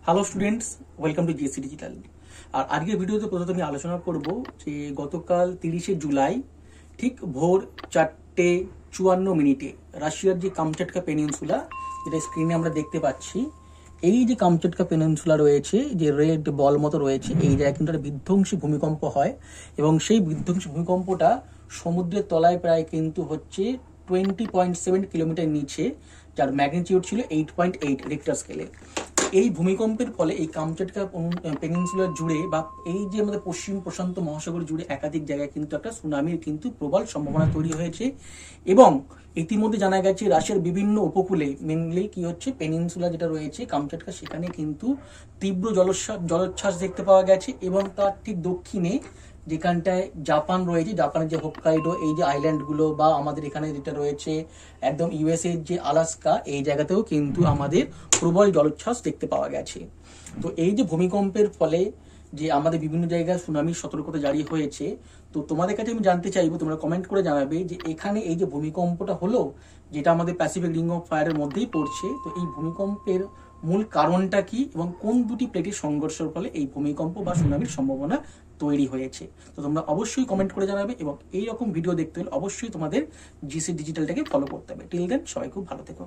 Hello students, welcome to GSC digital. আর আজকের ভিডিওতে প্রথমে আমি আলোচনা করব যে গতকাল 30শে জুলাই ঠিক ভোর 4:54 রাশিয়ার যে কামচাটকা পেনিনসুলা, যেটা স্ক্রিনে আমরা দেখতে পাচ্ছি, এই যে কামচাটকা পেনিনসুলা রয়েছে, যে রেড বল মতো রয়েছে, এই জায়গায় কিন্তু একটা বিধ্বংসী ভূমিকম্প হয় এবং সেই বিধ্বংসী ভূমিকম্পটা সমুদ্রের তলায় প্রায় কিন্তু হচ্ছে 20.7 কিলোমিটার নিচে, যার ম্যাগনিটিউড ছিল 8.8 রিক্টার স্কেলে। এই ভূমিকম্পের ফলে এই কামচাটকা পেনিনসুলা জুড়ে বা এই যে আমাদের পশ্চিম প্রশান্ত মহাসাগর জুড়ে একাধিক জায়গায় কিন্তু একটা সুনামির কিন্তু প্রবল সম্ভাবনা তৈরি হয়েছে। এবং ইতিমধ্যে জানা গেছে রাশিয়ার বিভিন্ন উপকূলে, মেনলি কি হচ্ছে পেনিনসুলা যেটা রয়েছে কামচাটকা, সেখানে কিন্তু তীব্র জলোচ্ছ্বাস দেখতে পাওয়া গেছে। এবং তার ঠিক দক্ষিণে যেখানটায় জাপান রয়েছে, জাপানের যে হোক্কাইডো, এই যে আইল্যান্ডগুলো, বা আমাদের এখানে যেটা রয়েছে একদম ইউএসএ যে আলাস্কা, এই জায়গাতেও কিন্তু আমাদের প্রবল জলোচ্ছ্বাস দেখতে পাওয়া গেছে। তো এই যে ভূমিকম্পের ফলে যে আমাদের বিভিন্ন জায়গায় সুনামির সতর্কতা জারি হয়েছে, তো তোমাদের কাছে আমি জানতে চাইবো, তোমরা কমেন্ট করে জানাবে যে এখানে এই যে ভূমিকম্পটা হলো, যেটা আমাদের প্যাসিফিক রিং অফ ফায়ারের মধ্যেই পড়ছে, তো এই ভূমিকম্পের মূল কারণটা কি এবং কোন দুটি প্লেটের সংঘর্ষের ফলে এই ভূমিকম্প বা সুনামির সম্ভাবনা তৈরি হয়েছে। তো তোমরা অবশ্যই কমেন্ট করে জানাবে এবং এই রকম ভিডিও দেখতে হলে অবশ্যই তোমাদের জিসি ডিজিটালটাকে ফলো করতে হবে। টিল দেন সবাই খুব ভালো থেকো।